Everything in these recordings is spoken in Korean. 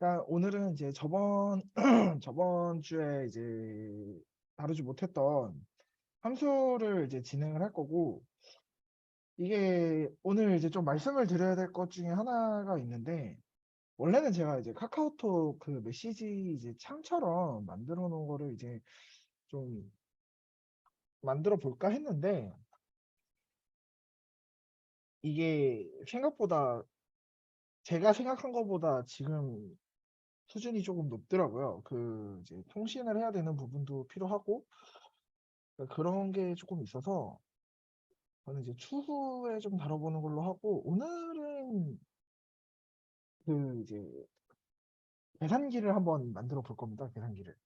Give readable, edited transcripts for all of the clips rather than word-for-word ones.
일단 오늘은 이제 저번 저번 주에 이제 다루지 못했던 함수를 이제 진행을 할 거고, 이게 오늘 이제 좀 말씀을 드려야 될 것 중에 하나가 있는데, 원래는 제가 이제 카카오톡 그 메시지 이제 창처럼 만들어 놓은 거를 이제 좀 만들어 볼까 했는데, 이게 생각보다 제가 생각한 것보다 지금 수준이 조금 높더라고요. 그 이제 통신을 해야 되는 부분도 필요하고, 그러니까 그런 게 조금 있어서 저는 이제 추후에 좀 다뤄보는 걸로 하고, 오늘은 그 이제 계산기를 한번 만들어 볼 겁니다. 계산기를.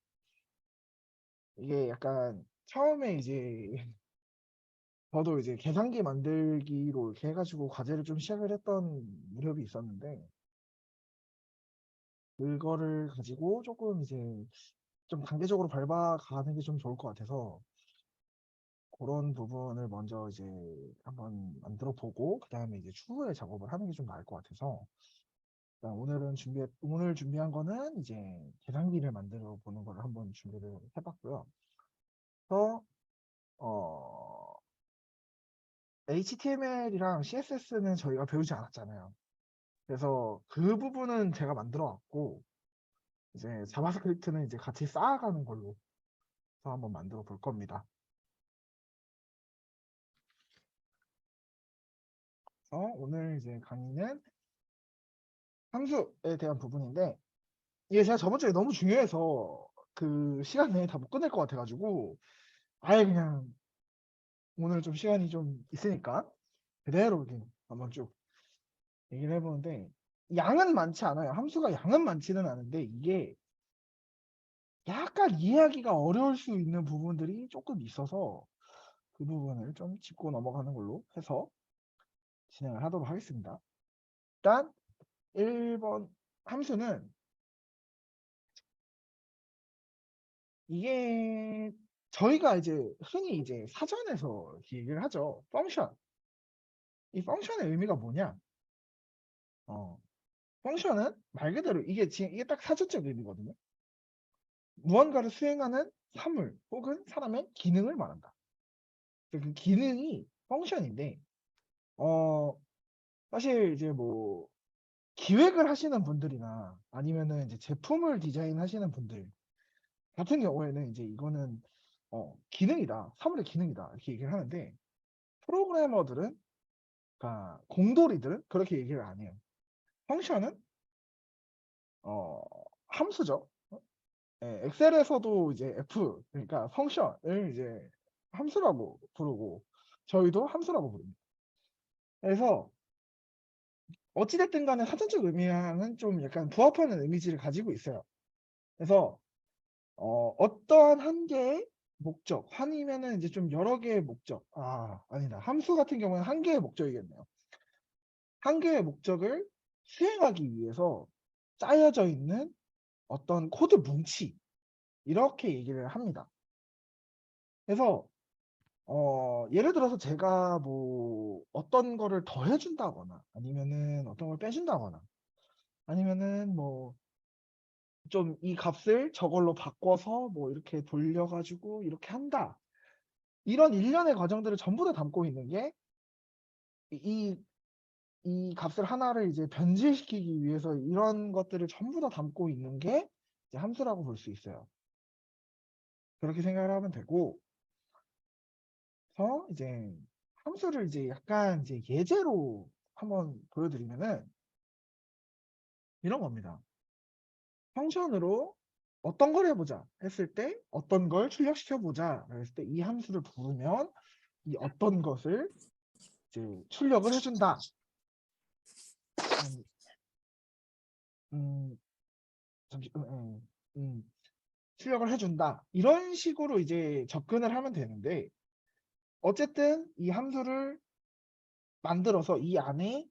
이게 약간 처음에 이제 저도 이제 계산기 만들기로 이렇게 해가지고 과제를 좀 시작을 했던 무렵이 있었는데, 그거를 가지고 조금 이제 좀 단계적으로 밟아가는 게 좀 좋을 것 같아서, 그런 부분을 먼저 이제 한번 만들어 보고, 그 다음에 이제 추후에 작업을 하는 게 좀 나을 것 같아서, 오늘 준비한 거는 이제 계산기를 만들어 보는 걸 한번 준비를 해봤고요. 그래서 HTML이랑 CSS는 저희가 배우지 않았잖아요. 그래서 그 부분은 제가 만들어 왔고, 이제 자바스크립트는 이제 같이 쌓아가는 걸로 해서 한번 만들어 볼 겁니다. 그래서 오늘 이제 강의는 함수에 대한 부분인데, 이게 제가 저번 주에 너무 중요해서 그 시간 내에 다 못 끝낼 것 같아가지고, 아예 그냥 오늘 좀 시간이 좀 있으니까 그대로 이렇게 한번 쭉 얘기를 해보는데, 양은 많지 않아요. 함수가 양은 많지는 않은데, 이게 약간 이해하기가 어려울 수 있는 부분들이 조금 있어서 그 부분을 좀 짚고 넘어가는 걸로 해서 진행을 하도록 하겠습니다. 일단 1번 함수는, 이게 저희가 이제 흔히 이제 사전에서 이렇게 얘기를 하죠. 펑션. 이 펑션의 의미가 뭐냐? 어, 펑션은 말 그대로 이게 딱 사전적 의미거든요. 무언가를 수행하는 사물 혹은 사람의 기능을 말한다. 그 기능이 펑션인데, 어, 사실 이제 뭐 기획을 하시는 분들이나 아니면은 이제 제품을 디자인하시는 분들 같은 경우에는 이제 이거는 기능이다, 사물의 기능이다 이렇게 얘기를 하는데, 프로그래머들은, 그러니까 공돌이들은 그렇게 얘기를 안 해요. 펑션은 어, 함수죠. 예, 엑셀에서도 이제 F, 그러니까 펑션을 이제 함수라고 부르고, 저희도 함수라고 부릅니다. 그래서 어찌됐든 간에 사전적 의미와는 좀 약간 부합하는 이미지를 가지고 있어요. 그래서 어떠한 한 개의 목적, 아니면은 이제 좀 여러 개의 목적, 아니다. 함수 같은 경우는 한 개의 목적이겠네요. 한 개의 목적을 수행하기 위해서 짜여져 있는 어떤 코드 뭉치, 이렇게 얘기를 합니다. 그래서 예를 들어서 제가 뭐 어떤 거를 더해준다거나 아니면은 어떤 걸 빼준다거나 아니면은 뭐 좀 이 값을 저걸로 바꿔서 뭐 이렇게 돌려가지고 이렇게 한다, 이런 일련의 과정들을 전부 다 담고 있는 게 이, 이 값을 하나를 이제 변질시키기 위해서 이런 것들을 전부 다 담고 있는 게 이제 함수라고 볼 수 있어요. 그렇게 생각을 하면 되고, 그래서 이제 함수를 이제 약간 이제 예제로 한번 보여드리면은 이런 겁니다. 펑션으로 어떤 걸 해보자 했을 때 어떤 걸 출력시켜 보자 했을 때 이 함수를 부르면 이 어떤 것을 이제 출력을 해준다. 음, 음, 잠시, 출력을 해준다. 이런 식으로 이제 접근을 하면 되는데, 어쨌든 이 함수를 만들어서 이 안에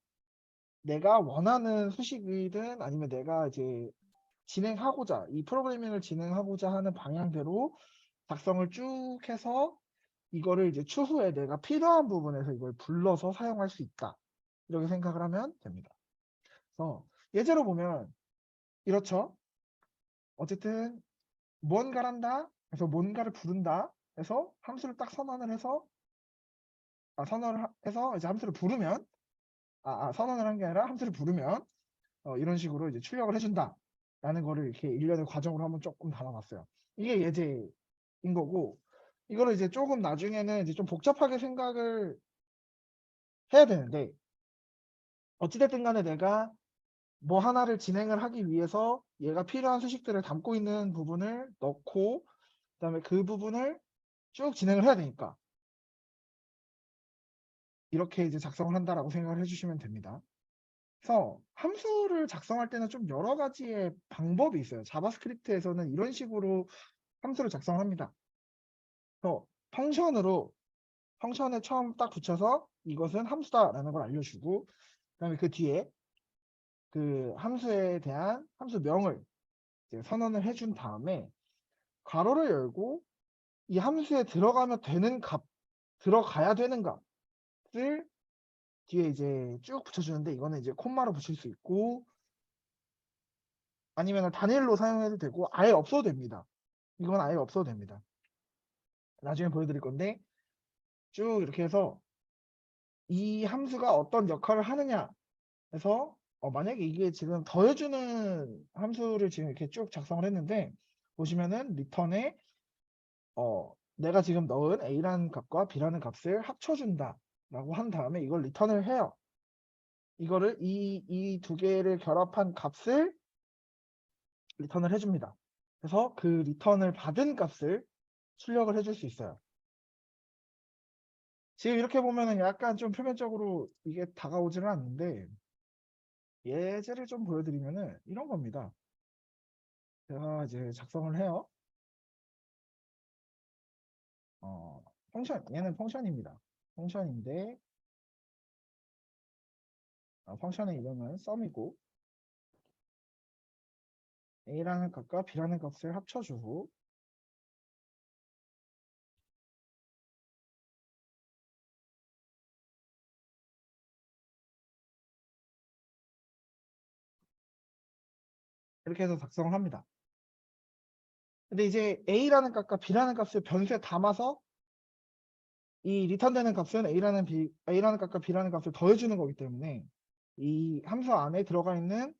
내가 원하는 수식이든 아니면 내가 이제 이 프로그래밍을 진행하고자 하는 방향대로 작성을 쭉 해서 이거를 이제 추후에 내가 필요한 부분에서 이걸 불러서 사용할 수 있다. 이렇게 생각을 하면 됩니다. 그래서 예제로 보면 이렇죠. 어쨌든 무언가란다. 그래서 뭔가를 부른다. 해서 함수를 딱 선언을 해서 선언을 해서 이제 함수를 부르면 선언을 한 게 아니라 함수를 부르면 이런 식으로 이제 출력을 해준다. 라는 거를 이렇게 일련의 과정으로 한번 조금 담아봤어요. 이게 예제인 거고, 이거를 이제 조금 나중에는 이제 좀 복잡하게 생각을 해야 되는데, 어찌됐든 간에 내가 뭐 하나를 진행을 하기 위해서 얘가 필요한 수식들을 담고 있는 부분을 넣고, 그다음에 그 부분을 쭉 진행을 해야 되니까 이렇게 이제 작성을 한다라고 생각을 해주시면 됩니다. 그래서 함수를 작성할 때는 좀 여러 가지의 방법이 있어요. 자바스크립트에서는 이런 식으로 함수를 작성합니다. 그래서 펑션에 처음 딱 붙여서 이것은 함수다라는 걸 알려주고, 그다음에 그 뒤에 그 함수에 대한 함수명을 이제 선언을 해준 다음에 괄호를 열고 이 함수에 들어가면 되는 값, 들어가야 되는 값을 뒤에 이제 쭉 붙여주는데, 이거는 이제 콤마로 붙일 수 있고 아니면 단일로 사용해도 되고 아예 없어도 됩니다. 이건 아예 없어도 됩니다. 나중에 보여드릴 건데, 쭉 이렇게 해서 이 함수가 어떤 역할을 하느냐 해서 만약에 이게 지금 더해주는 함수를 지금 이렇게 쭉 작성을 했는데, 보시면은 리턴에 내가 지금 넣은 A라는 값과 B라는 값을 합쳐준다 라고 한 다음에 이걸 리턴을 해요. 이거를 이 두 개를 결합한 값을 리턴을 해줍니다. 그래서 그 리턴을 받은 값을 출력을 해줄 수 있어요. 지금 이렇게 보면은 약간 좀 표면적으로 이게 다가오지는 않는데, 예제를 좀 보여드리면은 이런 겁니다. 제가 이제 작성을 해요. 얘는 펑션입니다. 펑션인데, 펑션의 이름은 sum이고, A라는 값과 B라는 값을 합쳐주고, 이렇게 해서 작성을 합니다. 근데 이제 A라는 값과 B라는 값을 변수에 담아서 이 리턴되는 값은 A라는 값과 B라는 값을 더해주는 거기 때문에 이 함수 안에 들어가 있는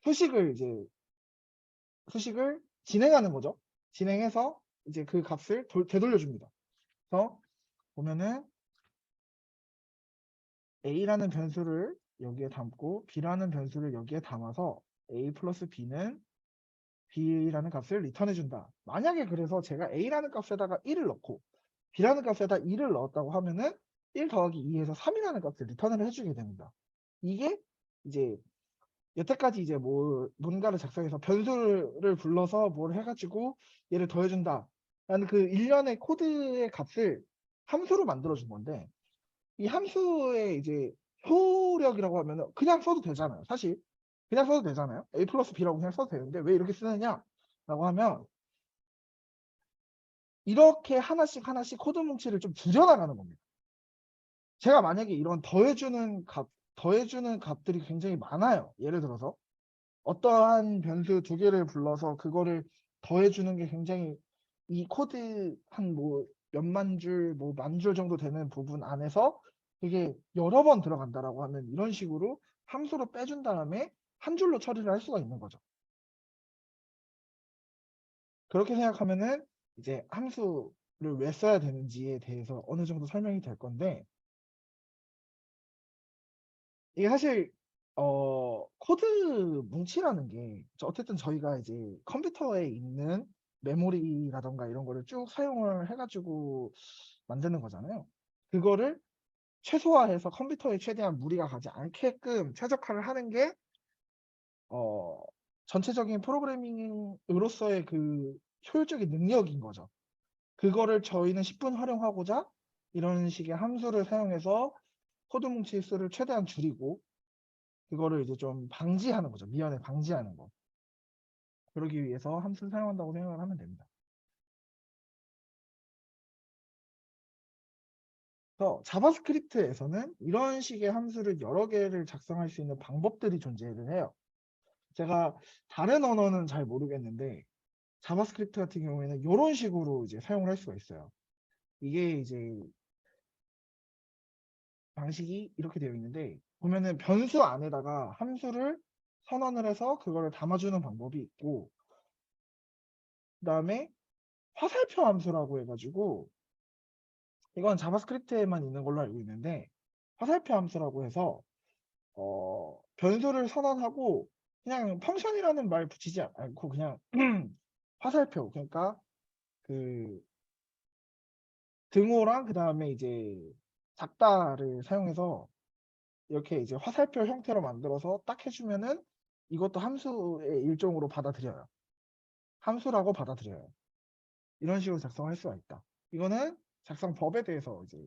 수식을 진행하는 거죠. 진행해서 이제 그 값을 되돌려줍니다. 그래서 보면은 A라는 변수를 여기에 담고 B라는 변수를 여기에 담아서 A 플러스 B는 B라는 값을 리턴해준다. 만약에 그래서 제가 A라는 값에다가 1을 넣고 B라는 값에다 2를 넣었다고 하면은 1 더하기 2에서 3이라는 값을 리턴을 해주게 됩니다. 이게 이제 여태까지 이제 뭔가를 작성해서 변수를 불러서 뭘 해가지고 얘를 더해준다 라는 그 일련의 코드의 값을 함수로 만들어준 건데, 이 함수의 이제 효력이라고 하면 그냥 써도 되잖아요. 사실 그냥 써도 되잖아요. A 플러스 B라고 그냥 써도 되는데 왜 이렇게 쓰느냐 라고 하면, 이렇게 하나씩 코드 뭉치를 좀 줄여나가는 겁니다. 제가 만약에 이런 더해주는 값들이 굉장히 많아요. 예를 들어서 어떠한 변수 두 개를 불러서 그거를 더해주는 게 굉장히 이 코드 한 몇만 줄, 만 줄 정도 되는 부분 안에서 이게 여러 번 들어간다라고 하면 이런 식으로 함수로 빼준 다음에 한 줄로 처리를 할 수가 있는 거죠. 그렇게 생각하면은 이제 함수를 왜 써야 되는지에 대해서 어느 정도 설명이 될 건데, 이게 사실 코드 뭉치라는 게 어쨌든 저희가 이제 컴퓨터에 있는 메모리라던가 이런 거를 쭉 사용을 해가지고 만드는 거잖아요. 그거를 최소화해서 컴퓨터에 최대한 무리가 가지 않게끔 최적화를 하는 게 전체적인 프로그래밍으로서의 그 효율적인 능력인 거죠. 그거를 저희는 10분 활용하고자 이런 식의 함수를 사용해서 코드 뭉치 수를 최대한 줄이고 그거를 이제 좀 방지하는 거죠. 미연에 방지하는 거. 그러기 위해서 함수를 사용한다고 생각을 하면 됩니다. 그래서 자바스크립트에서는 이런 식의 함수를 여러 개를 작성할 수 있는 방법들이 존재를 해요. 제가 다른 언어는 잘 모르겠는데 자바스크립트 같은 경우에는 이런 식으로 이제 사용을 할 수가 있어요. 이게 이제 방식이 이렇게 되어 있는데 보면은 변수 안에다가 함수를 선언을 해서 그거를 담아주는 방법이 있고, 그 다음에 화살표 함수라고 해가지고 이건 자바스크립트에만 있는 걸로 알고 있는데, 화살표 함수라고 해서 변수를 선언하고 그냥 펑션이라는 말 붙이지 않고 그냥 화살표, 그러니까 그 등호랑 그 다음에 이제 작다를 사용해서 이렇게 이제 화살표 형태로 만들어서 딱 해주면은 이것도 함수의 일종으로 받아들여요. 함수라고 받아들여요. 이런 식으로 작성할 수가 있다. 이거는 작성법에 대해서 이제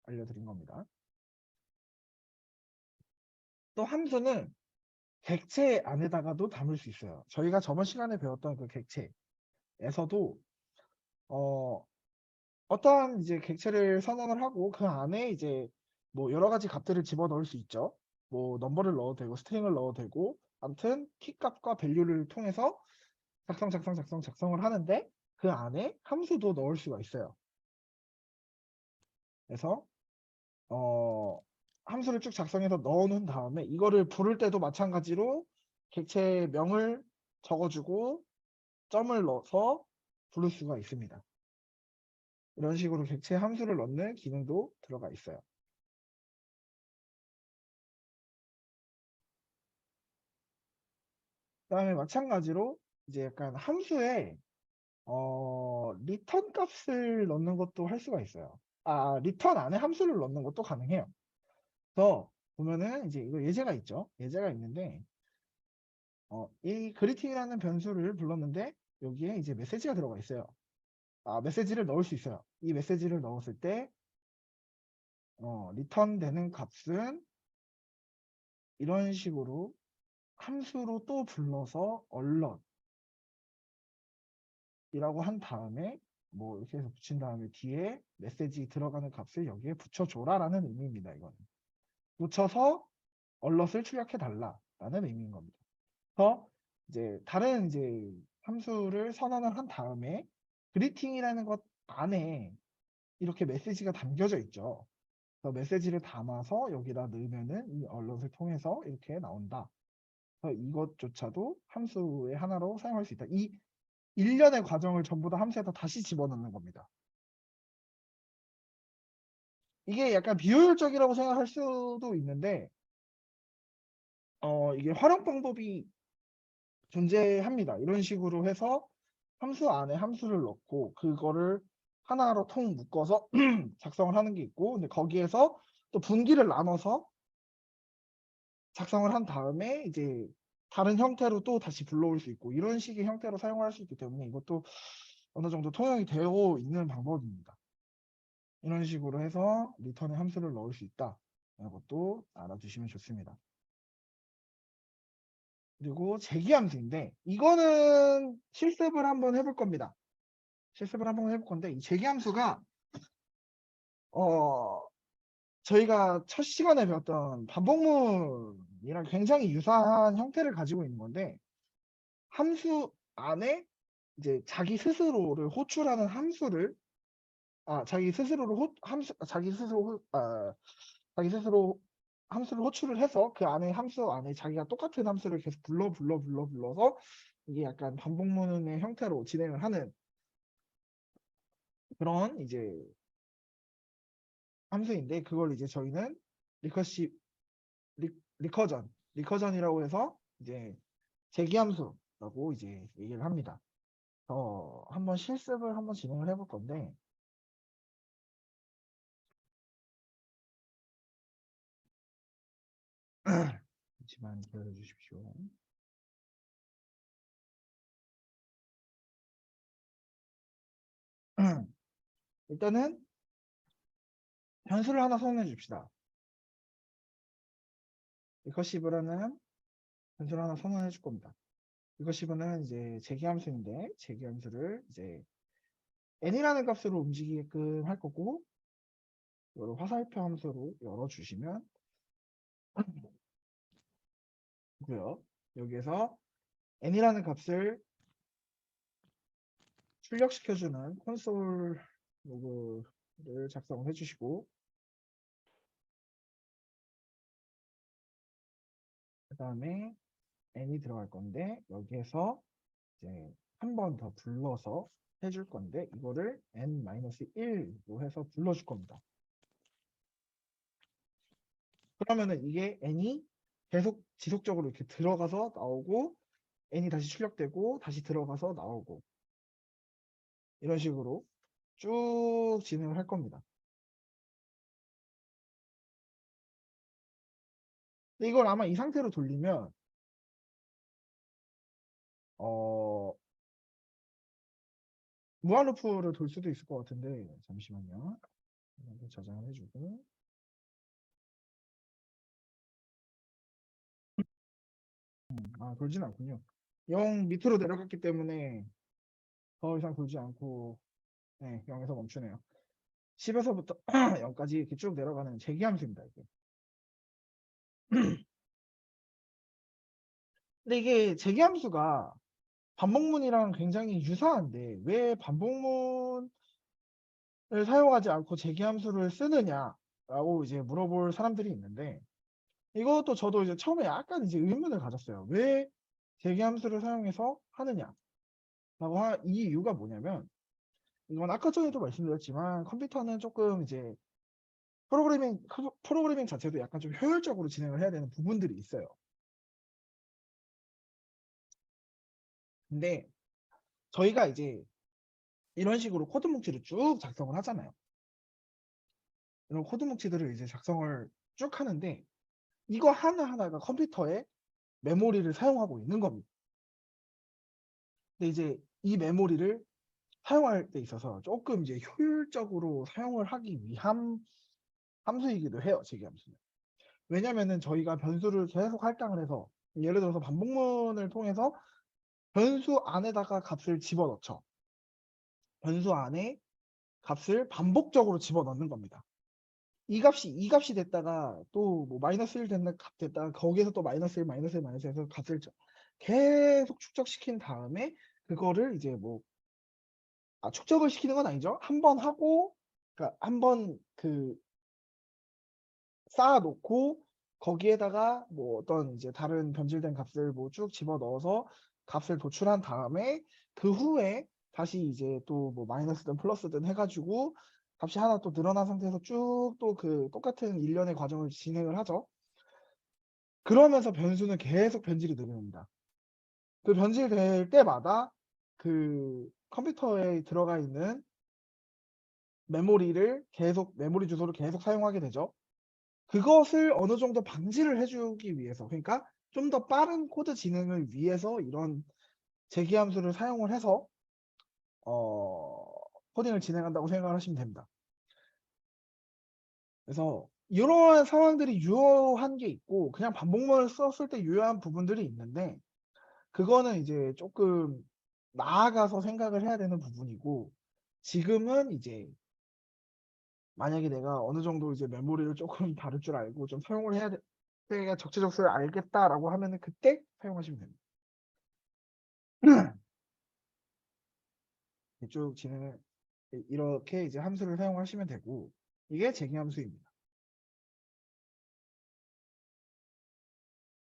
알려드린 겁니다. 또 함수는 객체 안에다가도 담을 수 있어요. 저희가 저번 시간에 배웠던 그 객체에서도 어떠한 이제 객체를 선언을 하고 그 안에 이제 뭐 여러 가지 값들을 집어넣을 수 있죠. 뭐 넘버를 넣어도 되고 스트링을 넣어도 되고, 아무튼 키값과 밸류를 통해서 작성을 하는데 그 안에 함수도 넣을 수가 있어요. 그래서 함수를 쭉 작성해서 넣어놓은 다음에 이거를 부를 때도 마찬가지로 객체명을 적어주고 점을 넣어서 부를 수가 있습니다. 이런 식으로 객체 함수를 넣는 기능도 들어가 있어요. 그 다음에 마찬가지로 이제 약간 함수에 리턴 값을 넣는 것도 할 수가 있어요. 리턴 안에 함수를 넣는 것도 가능해요. 그래서 보면은 이제 이거 예제가 있죠. 예제가 있는데 이 그리팅이라는 변수를 불렀는데 여기에 이제 메시지가 들어가 있어요. 메시지를 넣을 수 있어요. 이 메시지를 넣었을 때 리턴 되는 값은 이런 식으로 함수로 또 불러서 얼럿이라고 한 다음에 뭐 이렇게 해서 붙인 다음에 뒤에 메시지 들어가는 값을 여기에 붙여줘라라는 의미입니다. 이거는 붙여서 얼럿을 출력해 달라라는 의미인 겁니다. 그래서 이제 다른 이제 함수를 선언을 한 다음에 그리팅이라는 것 안에 이렇게 메시지가 담겨져 있죠. 그래서 메시지를 담아서 여기다 넣으면은 이 얼럿을 통해서 이렇게 나온다. 그래서 이것조차도 함수의 하나로 사용할 수 있다. 이 일련의 과정을 전부 다 함수에다 다시 집어넣는 겁니다. 이게 약간 비효율적이라고 생각할 수도 있는데 이게 활용 방법이 존재합니다. 이런 식으로 해서 함수 안에 함수를 넣고 그거를 하나로 통 묶어서 작성을 하는 게 있고, 근데 거기에서 또 분기를 나눠서 작성을 한 다음에 이제 다른 형태로 또 다시 불러올 수 있고, 이런 식의 형태로 사용할 수 있기 때문에 이것도 어느 정도 통용이 되어 있는 방법입니다. 이런 식으로 해서 리턴에 함수를 넣을 수 있다. 라는 것도 알아두시면 좋습니다. 그리고 재기함수인데 이거는 실습을 한번 해볼 겁니다. 실습을 한번 해볼 건데 이 재기함수가 저희가 첫 시간에 배웠던 반복문이랑 굉장히 유사한 형태를 가지고 있는 건데, 함수 안에 이제 자기 스스로를 호출하는 함수를 자기 스스로를 자기 스스로 함수를 호출을 해서 그 안에 함수 안에 자기가 똑같은 함수를 계속 불러서 이게 약간 반복문의 형태로 진행을 하는 그런 이제 함수인데, 그걸 이제 저희는 리커시 리커전이라고 해서 이제 재기함수라고 이제 얘기를 합니다. 한번 실습을 한번 진행을 해볼 건데 잠시만 기다려 주십시오. 일단은 변수를 하나 선언해 줍시다. 리커시브라는 변수를 하나 선언해 줄 겁니다. 리커시브는 이제 재기함수인데 재기함수를 이제 n이라는 값으로 움직이게끔 할 거고, 이걸 화살표 함수로 열어주시면 고요. 여기에서 n이라는 값을 출력시켜주는 콘솔 로그를 작성해 주시고, 그 다음에 n이 들어갈 건데 여기에서 이제 한 번 더 불러서 해줄 건데 이거를 n-1로 해서 불러줄 겁니다. 그러면은 이게 n이 계속 지속적으로 이렇게 들어가서 나오고 n이 다시 출력되고 다시 들어가서 나오고 이런 식으로 쭉 진행을 할 겁니다. 근데 이걸 아마 이 상태로 돌리면 무한 루프를 돌 수도 있을 것 같은데 잠시만요. 이렇게 저장을 해주고, 돌진 않군요. 0 밑으로 내려갔기 때문에 더 이상 돌지 않고, 네, 0에서 멈추네요. 10에서부터 0까지 이렇게 쭉 내려가는 재기함수입니다, 이게. 근데 이게 재기함수가 반복문이랑 굉장히 유사한데 왜 반복문을 사용하지 않고 재기함수를 쓰느냐라고 이제 물어볼 사람들이 있는데, 이것도 저도 이제 처음에 약간 이제 의문을 가졌어요. 왜 재기함수를 사용해서 하느냐? 이 이유가 뭐냐면, 이건 아까 전에도 말씀드렸지만 컴퓨터는 조금 이제 프로그래밍 자체도 약간 좀 효율적으로 진행을 해야 되는 부분들이 있어요. 근데 저희가 이제 이런 식으로 코드 뭉치를 쭉 작성을 하잖아요. 이런 코드 뭉치들을 이제 작성을 쭉 하는데 이거 하나하나가 컴퓨터의 메모리를 사용하고 있는 겁니다. 근데 이제 이 메모리를 사용할 때 있어서 조금 이제 효율적으로 사용을 하기 위한 함수이기도 해요, 재기함수는. 왜냐면은 저희가 변수를 계속 할당을 해서, 예를 들어서 반복문을 통해서 변수 안에다가 값을 집어넣죠. 변수 안에 값을 반복적으로 집어넣는 겁니다. 이 값이 됐다가 또 뭐 마이너스 1 되는 값 됐다가 거기에서 또 마이너스 1, 마이너스 1, 마이너스 1 해서 값을 계속 축적시킨 다음에 그거를 이제 뭐 축적을 시키는 건 아니죠. 한 번 하고, 그러니까 한 번 쌓아놓고 거기에다가 뭐 어떤 이제 다른 변질된 값을 뭐 쭉 집어넣어서 값을 도출한 다음에 그 후에 다시 이제 또 뭐 마이너스든 플러스든 해가지고 값이 하나 또 늘어난 상태에서 쭉 또 그 똑같은 일련의 과정을 진행을 하죠. 그러면서 변수는 계속 변질이 되는 그 변질될 때마다 그 컴퓨터에 들어가 있는 메모리 주소를 계속 사용하게 되죠. 그것을 어느 정도 방지를 해주기 위해서, 그러니까 좀 더 빠른 코드 진행을 위해서 이런 재기함수를 사용을 해서 코딩을 진행한다고 생각을 하시면 됩니다. 그래서 이러한 상황들이 유효한 게 있고 그냥 반복문을 썼을 때 유효한 부분들이 있는데, 그거는 이제 조금 나아가서 생각을 해야 되는 부분이고, 지금은 이제 만약에 내가 어느 정도 이제 메모리를 조금 다룰 줄 알고 좀 사용을 해야 돼, 때가 적재적소를 알겠다라고 하면은 그때 사용하시면 됩니다. 쭉 진행을 이렇게 이제 함수를 사용하시면 되고, 이게 재기함수입니다.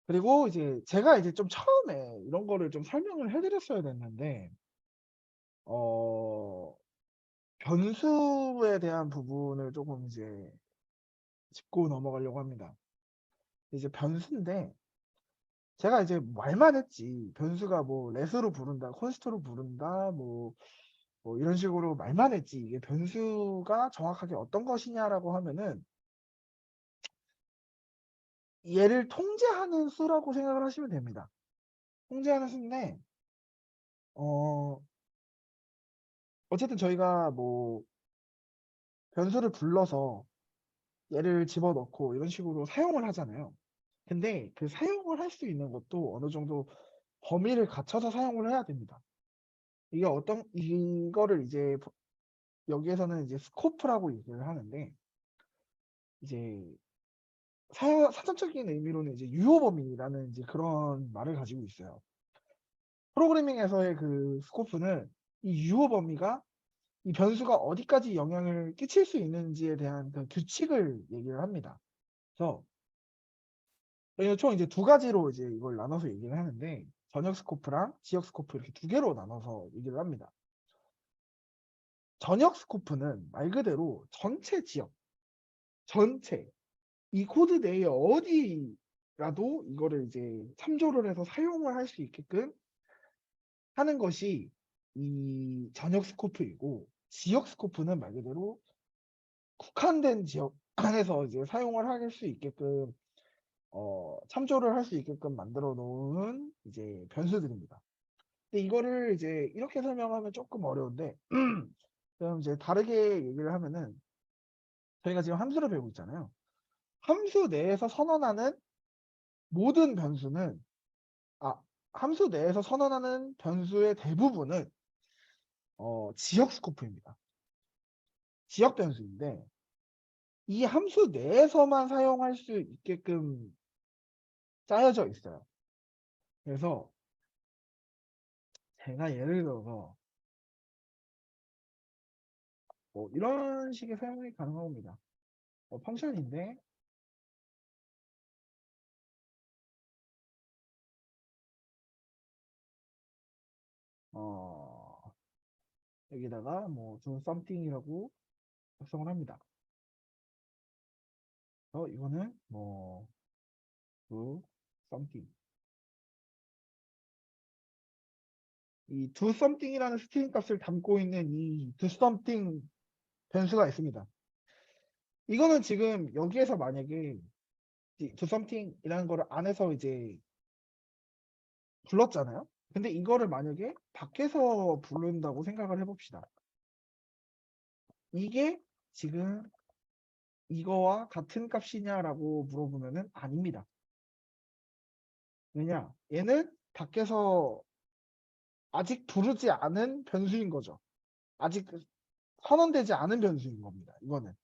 그리고 이제 제가 이제 좀 처음에 이런 거를 좀 설명을 해드렸어야 됐는데, 변수에 대한 부분을 조금 이제 짚고 넘어가려고 합니다. 이제 변수인데 제가 이제 말만 했지 변수가 뭐 let으로 부른다, const로 부른다, 뭐 이런 식으로 말만 했지 이게 변수가 정확하게 어떤 것이냐라고 하면은 얘를 통제하는 수라고 생각을 하시면 됩니다. 통제하는 수인데 어쨌든 저희가 뭐 변수를 불러서 얘를 집어넣고 이런 식으로 사용을 하잖아요. 근데 그 사용을 할 수 있는 것도 어느 정도 범위를 갖춰서 사용을 해야 됩니다. 이거를 이제 여기에서는 이제 스코프라고 얘기를 하는데, 이제 사전적인 의미로는 이제 유효 범위라는 이제 그런 말을 가지고 있어요. 프로그래밍에서의 그 스코프는 이 유효 범위가 이 변수가 어디까지 영향을 끼칠 수 있는지에 대한 그 규칙을 얘기를 합니다. 그래서 총 이제 두 가지로 이제 이걸 나눠서 얘기를 하는데 전역 스코프랑 지역 스코프 이렇게 두 개로 나눠서 얘기를 합니다. 전역 스코프는 말 그대로 전체 지역, 전체 이 코드 내에 어디라도 이거를 이제 참조를 해서 사용을 할 수 있게끔 하는 것이 이 전역 스코프이고, 지역 스코프는 말 그대로 국한된 지역 안에서 이제 사용을 할 수 있게끔 참조를 할 수 있게끔 만들어 놓은 이제 변수들입니다. 근데 이거를 이제 이렇게 설명하면 조금 어려운데 그럼 이제 다르게 얘기를 하면은, 저희가 지금 함수를 배우고 있잖아요. 함수 내에서 선언하는 모든 변수는 함수 내에서 선언하는 변수의 대부분은 지역 스코프입니다. 지역 변수인데 이 함수 내에서만 사용할 수 있게끔 짜여져 있어요. 그래서 제가 예를 들어서 이런 식의 사용이 가능합니다. 펑션인데 여기다가 뭐 do something이라고 작성을 합니다. 이거는 뭐 do something, 이 do something이라는 스트링 값을 담고 있는 이 do something 변수가 있습니다. 이거는 지금 여기에서 만약에 이 do something이라는 거를 안에서 이제 불렀잖아요. 근데 이거를 만약에 밖에서 부른다고 생각을 해봅시다. 이게 지금 이거와 같은 값이냐라고 물어보면은 아닙니다. 왜냐? 얘는 밖에서 아직 부르지 않은 변수인 거죠. 아직 선언되지 않은 변수인 겁니다. 이거는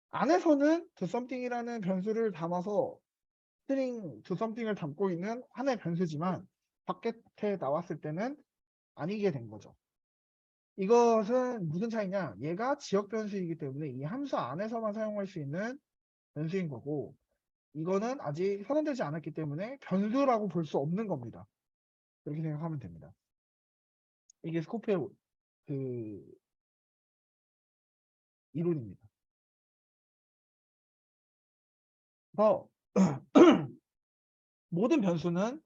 안에서는 do something이라는 변수를 담아서 스트링 do something을 담고 있는 하나의 변수지만 밖에 나왔을 때는 아니게 된 거죠. 이것은 무슨 차이냐? 얘가 지역 변수이기 때문에 이 함수 안에서만 사용할 수 있는 변수인 거고, 이거는 아직 선언되지 않았기 때문에 변수라고 볼 수 없는 겁니다. 그렇게 생각하면 됩니다. 이게 스코프의 그 이론입니다. 그래서 모든 변수는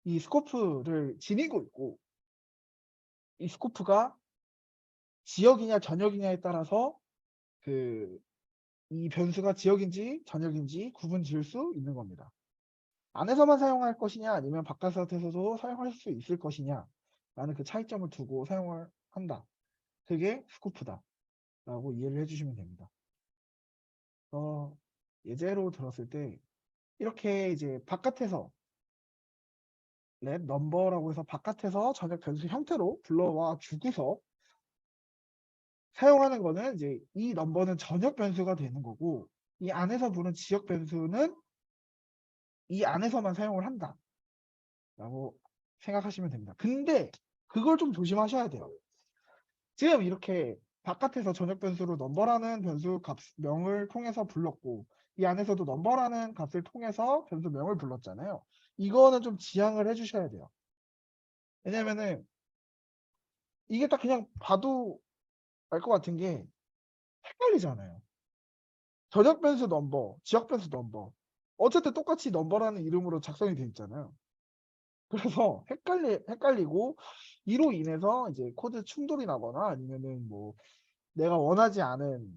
이 스코프를 지니고 있고, 이 스코프가 지역이냐 전역이냐에 따라서 이 변수가 지역인지 전역인지 구분 지을 수 있는 겁니다. 안에서만 사용할 것이냐 아니면 바깥에서도 사용할 수 있을 것이냐 라는 그 차이점을 두고 사용을 한다. 그게 스코프다 라고 이해를 해주시면 됩니다. 예제로 들었을 때 이렇게 이제 바깥에서 let number라고 해서 바깥에서 전역 변수 형태로 불러와 주고서 사용하는 거는 이제 이 넘버는 전역 변수가 되는 거고, 이 안에서 부른 지역 변수는 이 안에서만 사용을 한다 라고 생각하시면 됩니다. 근데 그걸 좀 조심하셔야 돼요. 지금 이렇게 바깥에서 전역 변수로 넘버라는 변수 값명을 통해서 불렀고, 이 안에서도 넘버라는 값을 통해서 변수명을 불렀잖아요. 이거는 좀 지양을 해주셔야 돼요. 왜냐면은 이게 딱 그냥 봐도 알 것 같은 게 헷갈리잖아요. 전역 변수 넘버, 지역 변수 넘버. 어쨌든 똑같이 넘버라는 이름으로 작성이 되어 있잖아요. 그래서 헷갈리고 이로 인해서 이제 코드 충돌이 나거나 아니면은 뭐 내가 원하지 않은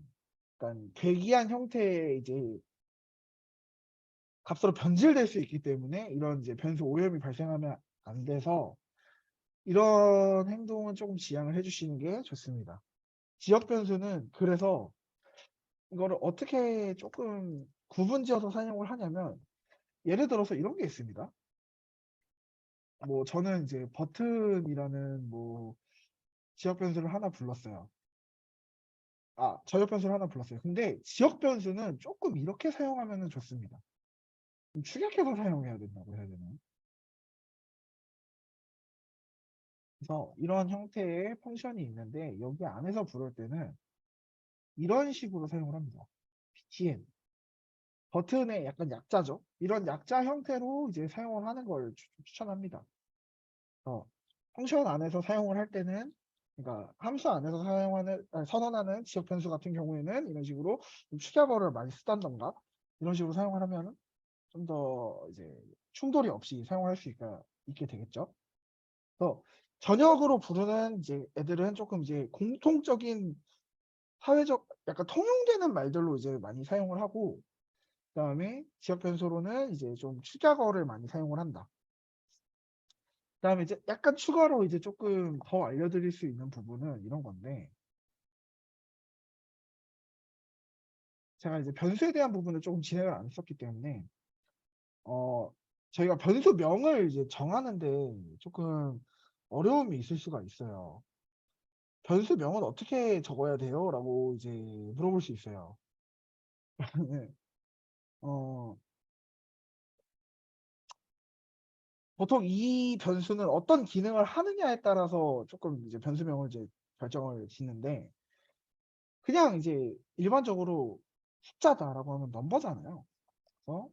약간 괴기한 형태의 이제 값으로 변질될 수 있기 때문에 이런 이제 변수 오염이 발생하면 안 돼서 이런 행동은 조금 지양을 해주시는 게 좋습니다. 지역 변수는 그래서 이거를 어떻게 조금 구분지어서 사용을 하냐면, 예를 들어서 이런 게 있습니다. 뭐 저는 이제 버튼이라는 뭐 지역 변수를 하나 불렀어요. 전역 변수를 하나 불렀어요. 근데 지역 변수는 조금 이렇게 사용하면 좋습니다. 좀 축약해서 사용해야 된다고 해야 되나요? 그래서 이런 형태의 펑션이 있는데 여기 안에서 부를 때는 이런 식으로 사용을 합니다. btn 버튼의 약간 약자죠. 이런 약자 형태로 이제 사용을 하는 걸 추천합니다. 펑션 안에서 사용을 할 때는 그러니까 함수 안에서 사용하는 선언하는 지역 변수 같은 경우에는 이런 식으로 좀 축약어를 많이 쓰던가 이런 식으로 사용을 하면 좀 더 이제 충돌이 없이 사용할 수 있게 되겠죠. 그래서 전역으로 부르는 이제 애들은 조금 이제 공통적인 사회적 약간 통용되는 말들로 이제 많이 사용을 하고 그다음에 지역 변수로는 이제 좀 축약어를 많이 사용을 한다. 그다음에 이제 약간 추가로 이제 조금 더 알려드릴 수 있는 부분은 이런 건데 제가 이제 변수에 대한 부분을 조금 진행을 안 했었기 때문에 저희가 변수명을 이제 정하는데 조금 어려움이 있을 수가 있어요. 변수명은 어떻게 적어야 돼요? 라고 이제 물어볼 수 있어요. 네. 어, 보통 이 변수는 어떤 기능을 하느냐에 따라서 조금 이제 변수명을 이제 결정을 짓는데 그냥 이제 일반적으로 숫자다라고 하면 넘버잖아요. 그래서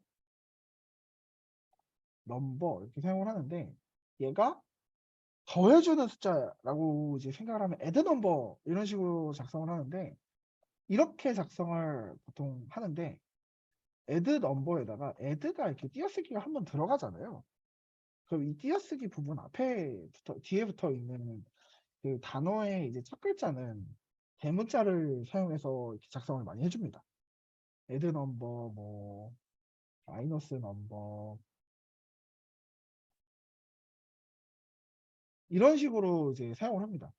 넘버 이렇게 사용을 하는데 얘가 더해주는 숫자라고 이제 생각을 하면 add number 이런 식으로 작성을 하는데 이렇게 작성을 보통 하는데 add number에다가 add가 이렇게 띄어쓰기가 한번 들어가잖아요. 그럼 이 띄어쓰기 부분 뒤에 붙어 있는 그 단어의 이제 첫 글자는 대문자를 사용해서 이렇게 작성을 많이 해줍니다. add number, 뭐 마이너스 넘버 이런 식으로 이제 사용을 합니다.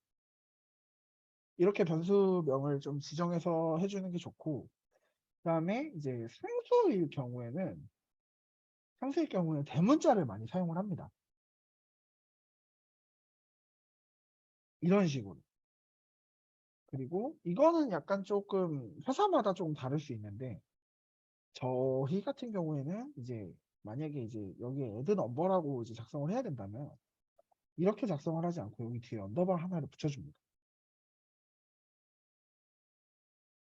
이렇게 변수명을 좀 지정해서 해주는 게 좋고 그다음에 이제 상수일 경우에는 대문자를 많이 사용을 합니다. 이런 식으로. 그리고 이거는 약간 조금 회사마다 조금 다를 수 있는데 저희 같은 경우에는 이제 만약에 이제 여기에 add number라고 이제 작성을 해야 된다면 이렇게 작성을 하지 않고 여기 뒤에 언더바 하나를 붙여줍니다.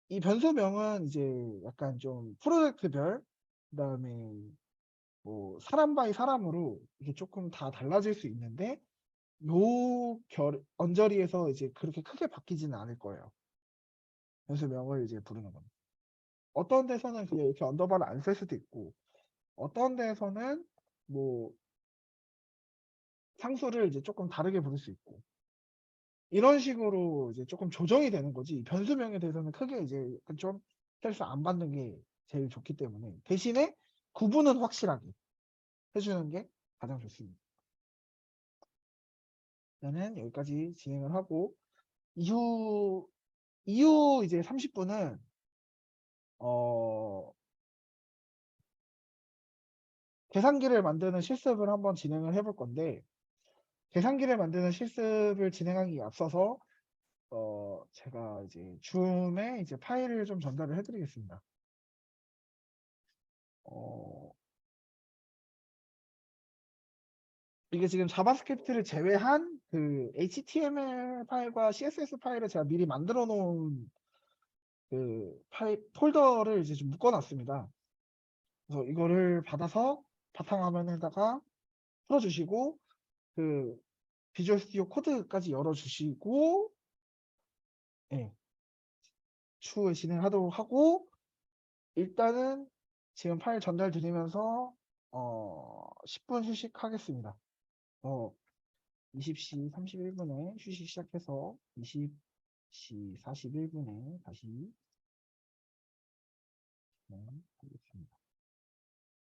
이 변수명은 이제 약간 좀 프로젝트별 그다음에 뭐 사람 바이 사람으로 이게 조금 다 달라질 수 있는데 언저리에서 이제 그렇게 크게 바뀌지는 않을 거예요. 변수명을 이제 부르는 겁니다. 어떤 데서는 그냥 이렇게 언더바를 안 쓸 수도 있고 어떤 데서는 뭐 상수를 이제 조금 다르게 부를 수 있고 이런 식으로 이제 조금 조정이 되는 거지 변수명에 대해서는 크게 이제 좀 스트레스 안 받는 게 제일 좋기 때문에 대신에 구분은 확실하게 해주는 게 가장 좋습니다. 저는 여기까지 진행을 하고 이후 이제 30분은 계산기를 만드는 실습을 한번 진행을 해볼 건데 계산기를 만드는 실습을 진행하기 앞서서 제가 이제 줌에 이제 파일을 좀 전달을 해드리겠습니다. 어, 이게 지금 자바스크립트를 제외한 그 HTML 파일과 CSS 파일을 제가 미리 만들어 놓은 그 폴더를 이제 좀 묶어놨습니다. 그래서 이거를 받아서 바탕화면에다가 풀어주시고 그 비주얼 스튜디오 코드까지 열어주시고 예, 추후에 진행하도록 하고 일단은 지금 파일 전달 드리면서 10분 휴식하겠습니다. 20시 31분에 휴식 시작해서 20시 41분에 다시 하겠습니다.